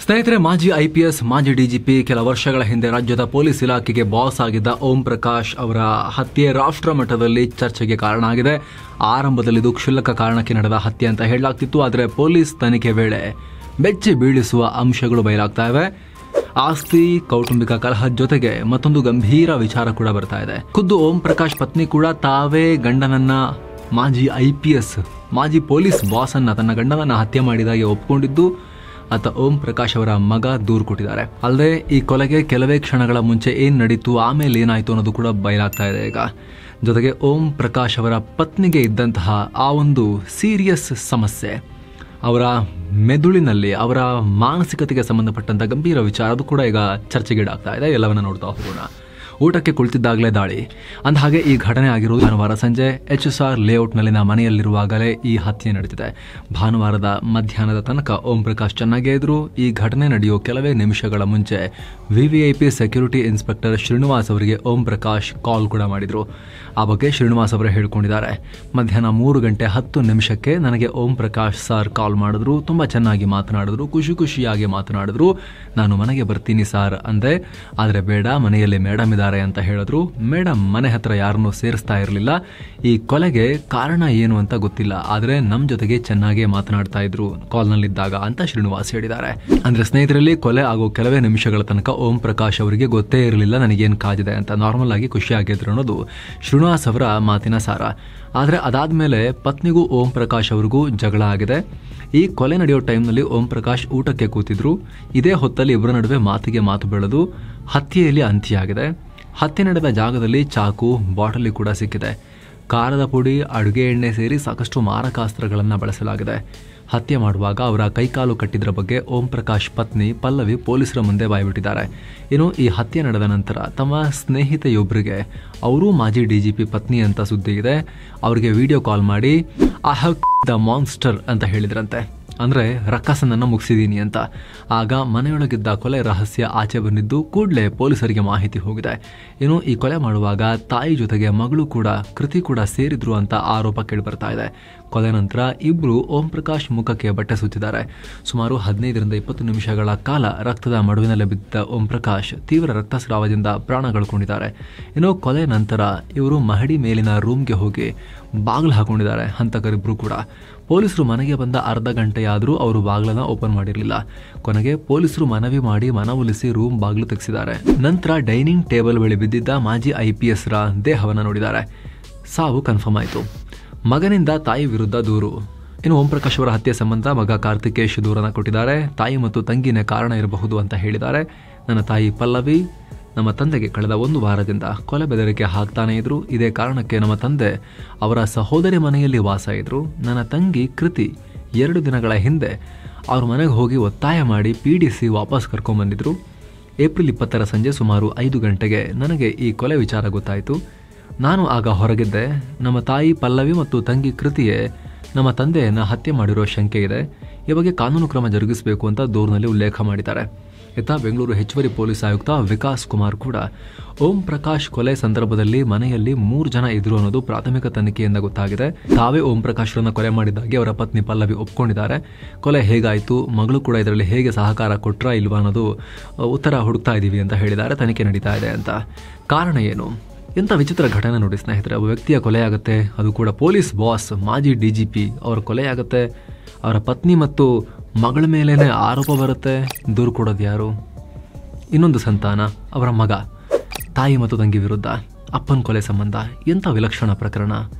ಸ್ನೇಹಿತರೆ, ಮಾಜಿ ಐಪಿಎಸ್, ಮಾಜಿ ಡಿಜಿಪಿ, ಕೆಲ ವರ್ಷಗಳ ಹಿಂದೆ ರಾಜ್ಯದ ಪೊಲೀಸ್ ಇಲಾಖೆಗೆ ಬಾಸ್ ಆಗಿದ್ದ ಓಂ ಪ್ರಕಾಶ್ ಅವರ ಹತ್ಯೆ ರಾಷ್ಟ್ರ ಮಟ್ಟದಲ್ಲಿ ಚರ್ಚೆಗೆ ಕಾರಣ ಆಗಿದೆ. ಆರಂಭದಲ್ಲಿ ಇದು ಕ್ಷುಲ್ಲಕ ಕಾರಣಕ್ಕೆ ನಡೆದ ಹತ್ಯೆ ಅಂತ ಹೇಳಲಾಗ್ತಿತ್ತು. ಆದರೆ ಪೊಲೀಸ್ ತನಿಖೆ ವೇಳೆ ಬೆಚ್ಚಿ ಬೀಳಿಸುವ ಅಂಶಗಳು ಬಯಲಾಗ್ತಾ ಇವೆ. ಆಸ್ತಿ, ಕೌಟುಂಬಿಕ ಕಲಹದ ಜೊತೆಗೆ ಮತ್ತೊಂದು ಗಂಭೀರ ವಿಚಾರ ಕೂಡ ಬರ್ತಾ ಇದೆ. ಖುದ್ದು ಓಂ ಪ್ರಕಾಶ್ ಪತ್ನಿ ಕೂಡ ತಾವೇ ಗಂಡನನ್ನ, ಮಾಜಿ ಐಪಿಎಸ್, ಮಾಜಿ ಪೊಲೀಸ್ ಬಾಸ್ ಅನ್ನ, ತನ್ನ ಗಂಡನನ್ನ ಹತ್ಯೆ ಮಾಡಿದಾಗೆ ಒಪ್ಪಿಕೊಂಡಿದ್ದು ಆತ ಓಂ ಪ್ರಕಾಶ್ ಅವರ ಮಗ ದೂರು ಕೊಟ್ಟಿದ್ದಾರೆ. ಅಲ್ಲದೆ ಈ ಕೊಲೆಗೆ ಕೆಲವೇ ಕ್ಷಣಗಳ ಮುಂಚೆ ಏನ್ ನಡೀತು, ಆಮೇಲೆ ಏನಾಯ್ತು ಅನ್ನೋದು ಕೂಡ ಬಯಲಾಗ್ತಾ ಇದೆ ಈಗ. ಜೊತೆಗೆ ಓಂ ಪ್ರಕಾಶ್ ಅವರ ಪತ್ನಿಗೆ ಇದ್ದಂತಹ ಆ ಒಂದು ಸೀರಿಯಸ್ ಸಮಸ್ಯೆ, ಅವರ ಮೆದುಳಿನಲ್ಲಿ, ಅವರ ಮಾನಸಿಕತೆಗೆ ಸಂಬಂಧಪಟ್ಟಂತ ಗಂಭೀರ ವಿಚಾರ, ಅದು ಕೂಡ ಈಗ ಚರ್ಚೆಗೀಡಾಗ್ತಾ ಇದೆ. ಎಲ್ಲವನ್ನ ನೋಡ್ತಾ ಹೋಗೋಣ. ಊಟಕ್ಕೆ ಕುಳಿತಿದ್ದಾಗಲೇ ದಾಳಿ. ಅಂದಹಾಗೆ ಈ ಘಟನೆ ಆಗಿರುವುದು ಭಾನುವಾರ ಸಂಜೆ HSR ಲೇಔಟ್ನಲ್ಲಿನ ಮನೆಯಲ್ಲಿರುವಾಗಲೇ ಈ ಹತ್ಯೆ ನಡೆದಿದೆ. ಭಾನುವಾರದ ಮಧ್ಯಾಹ್ನದ ತನಕ ಓಂ ಪ್ರಕಾಶ್ ಚೆನ್ನಾಗೇ ಇದ್ರು. ಈ ಘಟನೆ ನಡೆಯುವ ಕೆಲವೇ ನಿಮಿಷಗಳ ಮುಂಚೆ VVIP ಸೆಕ್ಯೂರಿಟಿ ಇನ್ಸ್ಪೆಕ್ಟರ್ ಶ್ರೀನಿವಾಸ್ ಅವರಿಗೆ ಓಂ ಪ್ರಕಾಶ್ ಕಾಲ್ ಕೂಡ ಮಾಡಿದ್ರು. ಆ ಬಗ್ಗೆ ಶ್ರೀನಿವಾಸ್ ಅವರೇ ಹೇಳ್ಕೊಂಡಿದ್ದಾರೆ. ಮಧ್ಯಾಹ್ನ 3:10 ನನಗೆ ಓಂ ಪ್ರಕಾಶ್ ಸರ್ ಕಾಲ್ ಮಾಡಿದ್ರು. ತುಂಬಾ ಚೆನ್ನಾಗಿ ಮಾತನಾಡಿದ್ರು, ಖುಷಿಯಾಗಿ ಮಾತನಾಡಿದ್ರು. ನಾನು ಮನೆಗೆ ಬರ್ತೀನಿ ಸರ್ ಅಂದೆ. ಆದರೆ ಬೇಡ, ಮನೆಯಲ್ಲಿ ಮೇಡಮ್ ಇದ್ದಾರೆ ಅಂತ ಹೇಳಿದ್ರು. ಮೇಡಮ್ ಮನೆ ಹತ್ರ ಯಾರನ್ನೂ ಸೇರಿಸ್ತಾ ಇರಲಿಲ್ಲ. ಈ ಕೊಲೆಗೆ ಕಾರಣ ಏನು ಅಂತ ಗೊತ್ತಿಲ್ಲ, ಆದ್ರೆ ನಮ್ ಜೊತೆಗೆ ಚೆನ್ನಾಗಿ ಮಾತನಾಡ್ತಾ ಇದ್ರು ಕಾಲ್ನಲ್ಲಿದ್ದಾಗ ಅಂತ ಶ್ರೀನಿವಾಸ್ ಹೇಳಿದ್ದಾರೆ. ಅಂದ್ರೆ ಸ್ನೇಹಿತರಲ್ಲಿ ಕೊಲೆ ಆಗೋ ಕೆಲವೇ ನಿಮಿಷಗಳ ತನಕ ಓಂ ಪ್ರಕಾಶ್ ಅವರಿಗೆ ಗೊತ್ತೇ ಇರಲಿಲ್ಲ ನನಗೇನು ಕಾದಿದೆ ಅಂತ. ನಾರ್ಮಲ್ ಆಗಿ ಖುಷಿಯಾಗಿದ್ರು ಅನ್ನೋದು ಶ್ರೀನಿವಾಸ್ ಅವರ ಮಾತಿನ ಸಾರ. ಆದ್ರೆ ಅದಾದ್ಮೇಲೆ ಪತ್ನಿಗೂ ಓಂ ಪ್ರಕಾಶ್ ಅವರಿಗೂ ಜಗಳ ಆಗಿದೆ. ಈ ಕೊಲೆ ನಡೆಯೋ ಟೈಮ್ನಲ್ಲಿ ಓಂ ಪ್ರಕಾಶ್ ಊಟಕ್ಕೆ ಕೂತಿದ್ರು. ಇದೇ ಹೊತ್ತಲ್ಲಿ ಇಬ್ಬರ ನಡುವೆ ಮಾತಿಗೆ ಮಾತು ಬೆಳೆದು ಹತ್ಯೆಯಲ್ಲಿ ಅಂತ್ಯ ಆಗಿದೆ. ಹತ್ಯೆ ನಡೆದ ಜಾಗದಲ್ಲಿ ಚಾಕು, ಬಾಟಲಿ ಕೂಡ ಸಿಕ್ಕಿದೆ. ಖಾರದ ಪುಡಿ, ಅಡುಗೆ ಎಣ್ಣೆ ಸೇರಿ ಸಾಕಷ್ಟು ಮಾರಕಾಸ್ತ್ರಗಳನ್ನು ಬಳಸಲಾಗಿದೆ. ಹತ್ಯೆ ಮಾಡುವಾಗ ಅವರ ಕೈಕಾಲು ಕಟ್ಟಿದ್ರ ಬಗ್ಗೆ ಓಂ ಪ್ರಕಾಶ್ ಪತ್ನಿ ಪಲ್ಲವಿ ಪೊಲೀಸರ ಮುಂದೆ ಬಾಯ್ಬಿಟ್ಟಿದ್ದಾರೆ. ಇನ್ನು ಈ ಹತ್ಯೆ ನಡೆದ ನಂತರ ತಮ್ಮ ಸ್ನೇಹಿತೆಯೊಬ್ಬರಿಗೆ, ಅವರೂ ಮಾಜಿ DGP ಪತ್ನಿ ಅಂತ ಸುದ್ದಿ ಇದೆ, ಅವರಿಗೆ ವಿಡಿಯೋ ಕಾಲ್ ಮಾಡಿ ಐ ಹ್ಯಾವ್ ದ ಮಾನ್ಸ್ಟರ್ ಅಂತ ಹೇಳಿದ್ರಂತೆ. ಅಂದ್ರೆ ರಕ್ಕಸನನ್ನ ಮುಗಿಸಿದೀನಿ ಅಂತ. ಆಗ ಮನೆಯೊಳಗಿದ್ದ ಕೊಲೆ ರಹಸ್ಯ ಆಚೆ ಬಂದಿದ್ದು ಕೂಡಲೇ ಪೊಲೀಸರಿಗೆ ಮಾಹಿತಿ ಹೋಗಿದೆ. ಇನ್ನು ಈ ಕೊಲೆ ಮಾಡುವಾಗ ತಾಯಿ ಜೊತೆಗೆ ಮಗಳು ಕೂಡ, ಕೃತಿ ಕೂಡ ಸೇರಿದ್ರು ಅಂತ ಆರೋಪ ಕೇಳಿಬರ್ತಾ ಇದೆ. ಕೊಲೆ ನಂತರ ಇಬ್ರು ಓಂ ಪ್ರಕಾಶ್ ಮುಖಕ್ಕೆ ಬಟ್ಟೆ ಸುತ್ತಿದ್ದಾರೆ. ಸುಮಾರು 15-20 ನಿಮಿಷಗಳ ಕಾಲ ರಕ್ತದ ಮಡುವಿನಲ್ಲಿ ಬಿದ್ದ ಓಂ ಪ್ರಕಾಶ್ ತೀವ್ರ ರಕ್ತಸ್ರಾವದಿಂದ ಪ್ರಾಣ ಕಳ್ಕೊಂಡಿದ್ದಾರೆ. ಇನ್ನು ಕೊಲೆ ನಂತರ ಇವರು ಮಹಡಿ ಮೇಲಿನ ರೂಮ್ಗೆ ಹೋಗಿ ಬಾಗಿಲು ಹಾಕೊಂಡಿದ್ದಾರೆ, ಹಂತಕರಿಬ್ರು ಕೂಡ. ಪೊಲೀಸರು ಮನೆಗೆ ಬಂದ ಅರ್ಧ ಗಂಟೆಯಾದರೂ ಅವರು ಬಾಗಿಲನ್ನ ಓಪನ್ ಮಾಡಿರಲಿಲ್ಲ. ಕೊನೆಗೆ ಪೊಲೀಸರು ಮನವಿ ಮಾಡಿ ಮನವೊಲಿಸಿ ರೂಮ್ ಬಾಗಿಲು ತೆಗೆಸಿದ್ದಾರೆ. ನಂತರ ಡೈನಿಂಗ್ ಟೇಬಲ್ ಬಳಿ ಬಿದ್ದಿದ್ದ ಮಾಜಿ IPS ರ ದೇಹವನ್ನು ನೋಡಿದ್ದಾರೆ. ಸಾವು ಕನ್ಫರ್ಮ್ ಆಯಿತು. ಮಗನಿಂದ ತಾಯಿ ವಿರುದ್ಧ ದೂರು. ಇನ್ನು ಓಂ ಪ್ರಕಾಶ್ ಅವರ ಹತ್ಯೆ ಸಂಬಂಧ ಮಗ ಕಾರ್ತಿಕೇಶ್ ದೂರನ್ನ ಕೊಟ್ಟಿದ್ದಾರೆ. ತಾಯಿ ಮತ್ತು ತಂಗಿನೇ ಕಾರಣ ಇರಬಹುದು ಅಂತ ಹೇಳಿದ್ದಾರೆ. ನನ್ನ ತಾಯಿ ಪಲ್ಲವಿ ನಮ್ಮ ತಂದೆಗೆ ಕಳೆದ 1 ವಾರದಿಂದ ಕೊಲೆ ಬೆದರಿಕೆ ಹಾಕ್ತಾನೆ ಇದ್ರು. ಇದೇ ಕಾರಣಕ್ಕೆ ನಮ್ಮ ತಂದೆ ಅವರ ಸಹೋದರಿ ಮನೆಯಲ್ಲಿ ವಾಸ ಇದ್ರು. ನನ್ನ ತಂಗಿ ಕೃತಿ 2 ದಿನಗಳ ಹಿಂದೆ ಅವ್ರ ಮನೆಗೆ ಹೋಗಿ ಒತ್ತಾಯ ಮಾಡಿ ಪೀಡಿಸಿ ವಾಪಸ್ ಕರ್ಕೊಂಡ್ಬಂದಿದ್ರು. ಏಪ್ರಿಲ್ 20 ಸಂಜೆ ಸುಮಾರು 5 ಗಂಟೆಗೆ ನನಗೆ ಈ ಕೊಲೆ ವಿಚಾರ ಗೊತ್ತಾಯಿತು. ನಾನು ಆಗ ಹೊರಗಿದ್ದೆ. ನಮ್ಮ ತಾಯಿ ಪಲ್ಲವಿ ಮತ್ತು ತಂಗಿ ಕೃತಿಯೇ ನಮ್ಮ ತಂದೆಯನ್ನು ಹತ್ಯೆ ಮಾಡಿರೋ ಶಂಕೆ ಇದೆ. ಈ ಬಗ್ಗೆ ಕಾನೂನು ಕ್ರಮ ಜರುಗಿಸಬೇಕು ಅಂತ ದೂರಿನಲ್ಲಿ ಉಲ್ಲೇಖ ಮಾಡಿದ್ದಾರೆ. ಇತ್ತ ಬೆಂಗಳೂರು ಹೆಚ್ಚುವರಿ ಪೊಲೀಸ್ ಆಯುಕ್ತ ವಿಕಾಸ್ ಕುಮಾರ್ ಕೂಡ ಓಂ ಪ್ರಕಾಶ್ ಕೊಲೆ ಸಂದರ್ಭದಲ್ಲಿ ಮನೆಯಲ್ಲಿ 3 ಜನ ಇದ್ರು ಅನ್ನೋದು ಪ್ರಾಥಮಿಕ ತನಿಖೆಯಿಂದ ಗೊತ್ತಾಗಿದೆ. ತಾವೇ ಓಂ ಪ್ರಕಾಶ್ರನ್ನ ಕೊಲೆ ಮಾಡಿದ್ದಾಗಿ ಅವರ ಪತ್ನಿ ಪಲ್ಲವಿ ಒಪ್ಕೊಂಡಿದ್ದಾರೆ. ಕೊಲೆ ಹೇಗಾಯಿತು, ಮಗಳು ಕೂಡ ಇದರಲ್ಲಿ ಹೇಗೆ ಸಹಕಾರ ಕೊಟ್ರಾ ಇಲ್ವಾ ಅನ್ನೋದು ಉತ್ತರ ಹುಡುಕ್ತಾ ಇದ್ದೀವಿ ಅಂತ ಹೇಳಿದ್ದಾರೆ. ತನಿಖೆ ನಡೀತಾ ಇದೆ ಅಂತ. ಕಾರಣ ಏನು? ಎಂಥ ವಿಚಿತ್ರ ಘಟನೆ ನೋಡಿ ಸ್ನೇಹಿತರೆ. ಒಬ್ಬ ವ್ಯಕ್ತಿಯ ಕೊಲೆಯಾಗುತ್ತೆ, ಅದು ಕೂಡ ಪೊಲೀಸ್ ಬಾಸ್, ಮಾಜಿ DGP ಅವರ ಕೊಲೆಯಾಗುತ್ತೆ. ಅವರ ಪತ್ನಿ ಮತ್ತು ಮಗಳ ಮೇಲೇನೆ ಆರೋಪ ಬರುತ್ತೆ. ದೂರು ಕೊಡೋದು ಯಾರು? ಇನ್ನೊಂದು ಸಂತಾನ, ಅವರ ಮಗ. ತಾಯಿ ಮತ್ತು ತಂಗಿ ವಿರುದ್ಧ ಅಪ್ಪನ ಕೊಲೆ ಸಂಬಂಧ. ಎಂಥ ವಿಲಕ್ಷಣ ಪ್ರಕರಣ.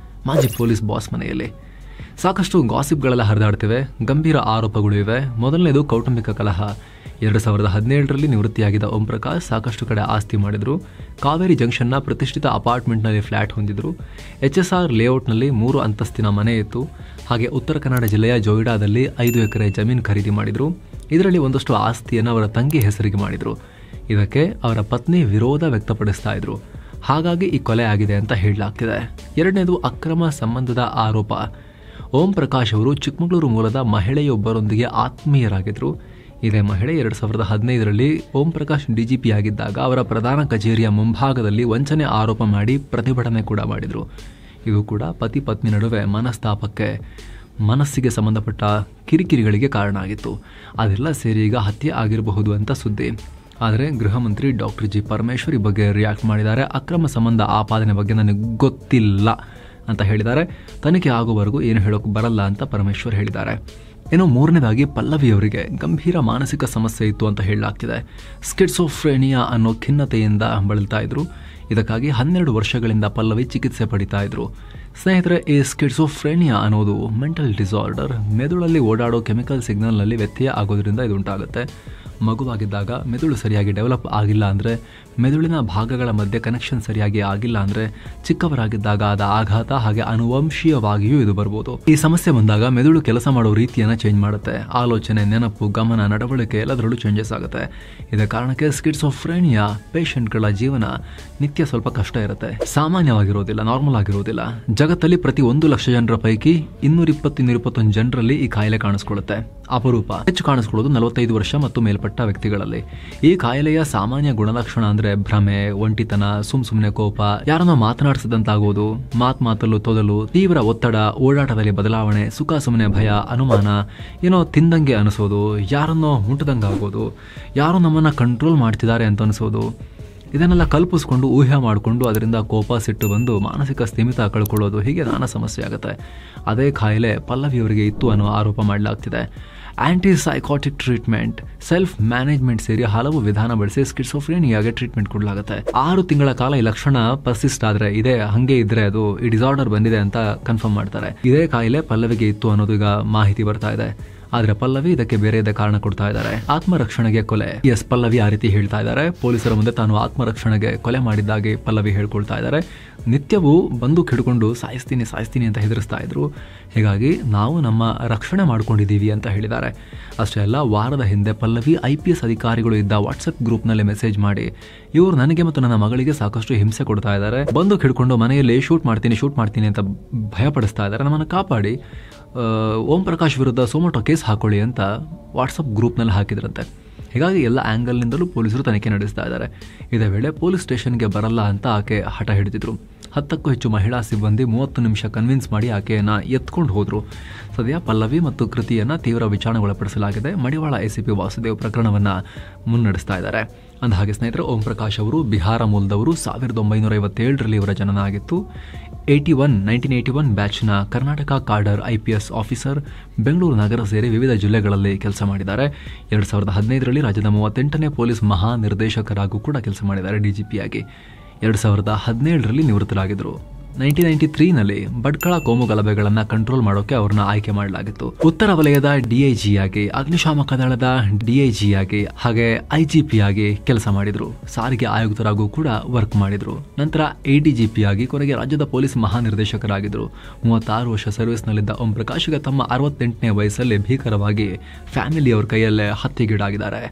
ಮಾಜಿ ಪೊಲೀಸ್ ಬಾಸ್ ಮನೆಯಲ್ಲಿ ಸಾಕಷ್ಟು ಗಾಸಿಪ್ಗಳೆಲ್ಲ ಹರಿದಾಡ್ತಿವೆ. ಗಂಭೀರ ಆರೋಪಗಳು ಇವೆ. ಮೊದಲನೇದು ಕೌಟುಂಬಿಕ ಕಲಹ. 2017ರಲ್ಲಿ ನಿವೃತ್ತಿಯಾಗಿದ್ದ ಓಂ ಪ್ರಕಾಶ್ ಸಾಕಷ್ಟು ಕಡೆ ಆಸ್ತಿ ಮಾಡಿದ್ರು. ಕಾವೇರಿ ಜಂಕ್ಷನ್ನ ಪ್ರತಿಷ್ಠಿತ ಅಪಾರ್ಟ್ಮೆಂಟ್ನಲ್ಲಿ ಫ್ಲಾಟ್ ಹೊಂದಿದ್ರು. HSR ಲೇಔಟ್ನಲ್ಲಿ 3 ಅಂತಸ್ತಿನ ಮನೆ ಇತ್ತು. ಹಾಗೆ ಉತ್ತರ ಕನ್ನಡ ಜಿಲ್ಲೆಯ ಜೋಯಿಡಾದಲ್ಲಿ 5 ಎಕರೆ ಜಮೀನು ಖರೀದಿ ಮಾಡಿದ್ರು. ಇದರಲ್ಲಿ ಒಂದಷ್ಟು ಆಸ್ತಿಯನ್ನು ಅವರ ತಂಗಿ ಹೆಸರಿಗೆ ಮಾಡಿದ್ರು. ಇದಕ್ಕೆ ಅವರ ಪತ್ನಿ ವಿರೋಧ ವ್ಯಕ್ತಪಡಿಸ್ತಾ ಇದ್ರು. ಹಾಗಾಗಿ ಈ ಕೊಲೆ ಆಗಿದೆ ಅಂತ ಹೇಳಲಾಗ್ತಿದೆ. ಎರಡನೇದು ಅಕ್ರಮ ಸಂಬಂಧದ ಆರೋಪ. ಓಂ ಪ್ರಕಾಶ್ ಅವರು ಚಿಕ್ಕಮಗಳೂರು ಮೂಲದ ಮಹಿಳೆಯೊಬ್ಬರೊಂದಿಗೆ ಆತ್ಮೀಯರಾಗಿದ್ರು. ಇದೇ ಮಹಿಳೆ 2015ರಲ್ಲಿ ಓಂ ಪ್ರಕಾಶ್ DGP ಆಗಿದ್ದಾಗ ಅವರ ಪ್ರಧಾನ ಕಚೇರಿಯ ಮುಂಭಾಗದಲ್ಲಿ ವಂಚನೆ ಆರೋಪ ಮಾಡಿ ಪ್ರತಿಭಟನೆ ಕೂಡ ಮಾಡಿದ್ರು. ಇದು ಕೂಡ ಪತಿ ಪತ್ನಿ ನಡುವೆ ಮನಸ್ತಾಪಕ್ಕೆ ಮನಸ್ಸಿಗೆ ಸಂಬಂಧಪಟ್ಟ ಕಿರಿಕಿರಿಗಳಿಗೆ ಕಾರಣ ಆಗಿತ್ತು. ಅದೆಲ್ಲ ಸೇರಿ ಈಗ ಹತ್ಯೆ ಆಗಿರಬಹುದು ಅಂತ ಸುದ್ದಿ. ಆದರೆ ಗೃಹ ಮಂತ್ರಿ ಡಾಕ್ಟರ್ ಜಿ ಪರಮೇಶ್ವರ್ ಈ ಬಗ್ಗೆ ರಿಯಾಕ್ಟ್ ಮಾಡಿದ್ದಾರೆ. ಅಕ್ರಮ ಸಂಬಂಧ ಆಪಾದನೆ ಬಗ್ಗೆ ನನಗೆ ಗೊತ್ತಿಲ್ಲ ಅಂತ ಹೇಳಿದ್ದಾರೆ. ತನಿಖೆ ಆಗುವವರೆಗೂ ಏನು ಹೇಳೋಕೆ ಬರಲ್ಲ ಅಂತ ಪರಮೇಶ್ವರ್ ಹೇಳಿದ್ದಾರೆ. ಇನ್ನು ಮೂರನೇದಾಗಿ ಪಲ್ಲವಿ ಅವರಿಗೆ ಗಂಭೀರ ಮಾನಸಿಕ ಸಮಸ್ಯೆ ಇತ್ತು ಅಂತ ಹೇಳಲಾಗ್ತಿದೆ. ಸ್ಕಿಟ್ಸೋಫ್ರೇನಿಯಾ ಅನ್ನೋ ಖಿನ್ನತೆಯಿಂದ ಬಳಲ್ತಾ ಇದ್ರು. ಇದಕ್ಕಾಗಿ 12 ವರ್ಷಗಳಿಂದ ಪಲ್ಲವಿ ಚಿಕಿತ್ಸೆ ಪಡಿತಾ ಇದ್ರು. ಸ್ನೇಹಿತರೆ, ಈ ಸ್ಕಿಟ್ಸೋಫ್ರೇನಿಯಾ ಅನ್ನೋದು ಮೆಂಟಲ್ ಡಿಸಾರ್ಡರ್. ಮೆದುಳಲ್ಲಿ ಓಡಾಡೋ ಕೆಮಿಕಲ್ ಸಿಗ್ನಲ್ನಲ್ಲಿ ವ್ಯತ್ಯಯ ಆಗೋದ್ರಿಂದ ಇದು ಉಂಟಾಗುತ್ತೆ. ಮಗುವಾಗಿದ್ದಾಗ ಮೆದುಳು ಸರಿಯಾಗಿ ಡೆವಲಪ್ ಆಗಿಲ್ಲ ಅಂದರೆ, ಮೆದುಳಿನ ಭಾಗಗಳ ಮಧ್ಯೆ ಕನೆಕ್ಷನ್ ಸರಿಯಾಗಿ ಆಗಿಲ್ಲ ಅಂದರೆ, ಚಿಕ್ಕವರಾಗಿದ್ದಾಗ ಆದ ಆಘಾತ ಹಾಗೆ ಅನುವಂಶೀಯವಾಗಿಯೂ ಇದು ಬರ್ಬೋದು. ಈ ಸಮಸ್ಯೆ ಬಂದಾಗ ಮೆದುಳು ಕೆಲಸ ಮಾಡೋ ರೀತಿಯನ್ನು ಚೇಂಜ್ ಮಾಡುತ್ತೆ. ಆಲೋಚನೆ, ನೆನಪು, ಗಮನ, ನಡವಳಿಕೆ ಎಲ್ಲದರಲ್ಲೂ ಚೇಂಜಸ್ ಆಗುತ್ತೆ. ಇದೇ ಕಾರಣಕ್ಕೆ ಸ್ಕಿಟ್ಸೋಫ್ರೇನಿಯಾ ಪೇಷಂಟ್ಗಳ ಜೀವನ ನಿತ್ಯ ಸ್ವಲ್ಪ ಕಷ್ಟ ಇರುತ್ತೆ. ಸಾಮಾನ್ಯವಾಗಿರೋದಿಲ್ಲ, ನಾರ್ಮಲ್ ಆಗಿರೋದಿಲ್ಲ. ಜಗತ್ತಲ್ಲಿ ಪ್ರತಿ 1 ಲಕ್ಷ ಜನರ ಪೈಕಿ 220-221 ಜನರಲ್ಲಿ ಈ ಕಾಯಿಲೆ ಕಾಣಿಸ್ಕೊಳ್ಳುತ್ತೆ. ಅಪರೂಪ. ಹೆಚ್ಚು ಕಾಣಿಸ್ಕೊಳ್ಳೋದು 45 ವರ್ಷ ಮತ್ತು ಮೇಲ್ಪಟ್ಟ ವ್ಯಕ್ತಿಗಳಲ್ಲಿ. ಈ ಕಾಯಿಲೆಯ ಸಾಮಾನ್ಯ ಗುಣಲಕ್ಷಣ ಅಂದ್ರೆ ಭ್ರಮೆ, ಒಂಟಿತನ, ಸುಮ್ನೆ ಕೋಪ, ಯಾರನ್ನೋ ಮಾತನಾಡಿಸಿದಂತಾಗೋದು, ಮಾತಲ್ಲೂ ತೊದಲು, ತೀವ್ರ ಒತ್ತಡ, ಓಡಾಟದಲ್ಲಿ ಬದಲಾವಣೆ, ಸುಖ ಸುಮ್ಮನೆ ಭಯ, ಅನುಮಾನ, ಏನೋ ತಿಂದಂಗೆ ಅನಿಸೋದು, ಯಾರನ್ನೋ ಮುಟ್ಟದಂಗಾಗೋದು, ಯಾರೋ ನಮ್ಮನ್ನ ಕಂಟ್ರೋಲ್ ಮಾಡ್ತಿದ್ದಾರೆ ಅಂತ ಅನಿಸೋದು. ಇದನ್ನೆಲ್ಲ ಕಲ್ಪಿಸ್ಕೊಂಡು ಊಹೆ ಮಾಡಿಕೊಂಡು ಅದರಿಂದ ಕೋಪ, ಸಿಟ್ಟು ಬಂದು ಮಾನಸಿಕ ಸ್ಥಿಮಿತ ಕಳ್ಕೊಳ್ಳೋದು, ಹೀಗೆ ನಾನಾ ಸಮಸ್ಯೆ ಆಗುತ್ತೆ. ಅದೇ ಕಾಯಿಲೆ ಪಲ್ಲವಿಯವರಿಗೆ ಇತ್ತು ಅನ್ನೋ ಆರೋಪ ಮಾಡಲಾಗ್ತಿದೆ. Anti psychotic treatment, self management ಸೇರಿ ಹಲವು ವಿಧಾನ ಬಳಸಿ ಸ್ಕಿಟ್ಸೋಫ್ರೇನಿಯಾಗೆ ಟ್ರೀಟ್ಮೆಂಟ್ ಕೊಡಲಾಗುತ್ತೆ. 6 ತಿಂಗಳ ಕಾಲ ಈ ಲಕ್ಷಣ ಪರ್ಸಿಸ್ಟ್ ಆದ್ರೆ, ಇದೇ ಹಂಗೆ ಇದ್ರೆ ಅದು ಈ ಡಿಸಾರ್ಡರ್ ಬಂದಿದೆ ಅಂತ ಕನ್ಫರ್ಮ್ ಮಾಡ್ತಾರೆ. ಇದೇ ಕಾಯಿಲೆ ಪಲ್ಲವಿಗೆ ಇತ್ತು ಅನ್ನೋದು ಈಗ ಮಾಹಿತಿ ಬರ್ತಾ ಇದೆ. ಆದ್ರೆ ಪಲ್ಲವಿ ಇದಕ್ಕೆ ಬೇರೆಯದೇ ಕಾರಣ ಕೊಡ್ತಾ ಇದ್ದಾರೆ. ಆತ್ಮರಕ್ಷಣೆಗೆ ಕೊಲೆ. ಎಸ್, ಪಲ್ಲವಿ ಆ ರೀತಿ ಹೇಳ್ತಾ ಇದ್ದಾರೆ. ಪೊಲೀಸರ ಮುಂದೆ ತಾನು ಆತ್ಮರಕ್ಷಣೆಗೆ ಕೊಲೆ ಮಾಡಿದ್ದಾಗಿ ಪಲ್ಲವಿ ಹೇಳ್ಕೊಳ್ತಾ ಇದ್ದಾರೆ. ನಿತ್ಯವೂ ಬಂದೂಕ್ ಹಿಡ್ಕೊಂಡು ಸಾಯಿಸ್ತೀನಿ ಅಂತ ಹೆದರಿಸ್ತಾ ಇದ್ರು. ಹೀಗಾಗಿ ನಾವು ನಮ್ಮ ರಕ್ಷಣೆ ಮಾಡ್ಕೊಂಡಿದ್ದೀವಿ ಅಂತ ಹೇಳಿದ್ದಾರೆ. ಅಷ್ಟೇ ಅಲ್ಲ, ವಾರದ ಹಿಂದೆ ಪಲ್ಲವಿ IPS ಅಧಿಕಾರಿಗಳು ಇದ್ದ ವಾಟ್ಸಪ್ ಗ್ರೂಪ್ನಲ್ಲಿ ಮೆಸೇಜ್ ಮಾಡಿ, ಇವರು ನನಗೆ ಮತ್ತು ನನ್ನ ಮಗಳಿಗೆ ಸಾಕಷ್ಟು ಹಿಂಸೆ ಕೊಡ್ತಾ ಇದ್ದಾರೆ, ಬಂದೂಕ್ ಹಿಡ್ಕೊಂಡು ಮನೆಯಲ್ಲಿ ಶೂಟ್ ಮಾಡ್ತೀನಿ ಅಂತ ಭಯಪಡಿಸ್ತಾ ಇದ್ದಾರೆ, ನಮ್ಮನ್ನು ಕಾಪಾಡಿ, ಓಂ ಪ್ರಕಾಶ್ ವಿರುದ್ಧ ಸೋಮೋಟೋ ಕೇಸ್ ಹಾಕೊಳ್ಳಿ ಅಂತ ವಾಟ್ಸಪ್ ಗ್ರೂಪ್ನಲ್ಲಿ ಹಾಕಿದ್ರಂತೆ. ಹೀಗಾಗಿ ಎಲ್ಲ ಆ್ಯಂಗಲ್ನಿಂದಲೂ ಪೊಲೀಸರು ತನಿಖೆ ನಡೆಸ್ತಾ ಇದ್ದಾರೆ. ಇದೇ ವೇಳೆ ಪೊಲೀಸ್ ಸ್ಟೇಷನ್ಗೆ ಬರಲ್ಲ ಅಂತ ಆಕೆ ಹಠ ಹಿಡಿದಿದ್ರು. 10ಕ್ಕೂ ಹೆಚ್ಚು ಮಹಿಳಾ ಸಿಬ್ಬಂದಿ 30 ನಿಮಿಷ ಕನ್ವಿನ್ಸ್ ಮಾಡಿ ಆಕೆಯನ್ನು ಎತ್ಕೊಂಡು ಹೋದರು. ಸದ್ಯ ಪಲ್ಲವಿ ಮತ್ತು ಕೃತಿಯನ್ನು ತೀವ್ರ ವಿಚಾರಣೆಗೊಳಪಡಿಸಲಾಗಿದೆ. ಮಡಿವಾಳ ACP ವಾಸುದೇವ್ ಪ್ರಕರಣವನ್ನು ಮುನ್ನಡೆಸ್ತಾ ಇದ್ದಾರೆ. ಅಂದಹಾಗೆ ಸ್ನೇಹಿತರೆ, ಓಂ ಪ್ರಕಾಶ್ ಅವರು ಬಿಹಾರ ಮೂಲದವರು. 1957ರಲ್ಲಿ ಇವರ ಜನನ ಆಗಿತ್ತು. 1981 ಬ್ಯಾಚ್ನ ಕರ್ನಾಟಕ ಕಾಡರ್ IPS ಆಫೀಸರ್. ಬೆಂಗಳೂರು ನಗರ ಸೇರಿ ವಿವಿಧ ಜಿಲ್ಲೆಗಳಲ್ಲಿ ಕೆಲಸ ಮಾಡಿದ್ದಾರೆ. 2015ರಲ್ಲಿ ರಾಜ್ಯದ 38ನೇ ಪೊಲೀಸ್ ಮಹಾನಿರ್ದೇಶಕರಾಗೂ ಕೂಡ ಕೆಲಸ ಮಾಡಿದ್ದಾರೆ, DGP ಆಗಿ. 2017ರಲ್ಲಿ ನಿವೃತ್ತರಾಗಿದ್ದರು. 1993ನಲ್ಲಿ ಭಟ್ಕಳ ಕೋಮು ಗಲಭೆಗಳನ್ನು ಕಂಟ್ರೋಲ್ ಮಾಡೋಕೆ ಅವ್ರನ್ನ ಆಯ್ಕೆ ಮಾಡಲಾಗಿತ್ತು. ಉತ್ತರ ವಲಯದ DIG ಆಗಿ, ಅಗ್ನಿಶಾಮಕ ದಳದ DIG ಆಗಿ, ಹಾಗೆ IGP ಆಗಿ ಕೆಲಸ ಮಾಡಿದ್ರು. ಸಾರಿಗೆ ಆಯುಕ್ತರಾಗೂ ಕೂಡ ವರ್ಕ್ ಮಾಡಿದ್ರು. ನಂತರ ADGP ಆಗಿ, ಕೊನೆಗೆ ರಾಜ್ಯದ ಪೊಲೀಸ್ ಮಹಾನಿರ್ದೇಶಕರಾಗಿದ್ರು. 36 ವರ್ಷ ಸರ್ವಿಸ್ನಲ್ಲಿದ್ದ ಓಂ ಪ್ರಕಾಶ್ಗೆ ತಮ್ಮ 68ನೇ ವಯಸ್ಸಲ್ಲಿ ಭೀಕರವಾಗಿ ಫ್ಯಾಮಿಲಿಯವ್ರ ಕೈಯಲ್ಲೇ ಹತ್ಯೆಗೀಡಾಗಿದ್ದಾರೆ.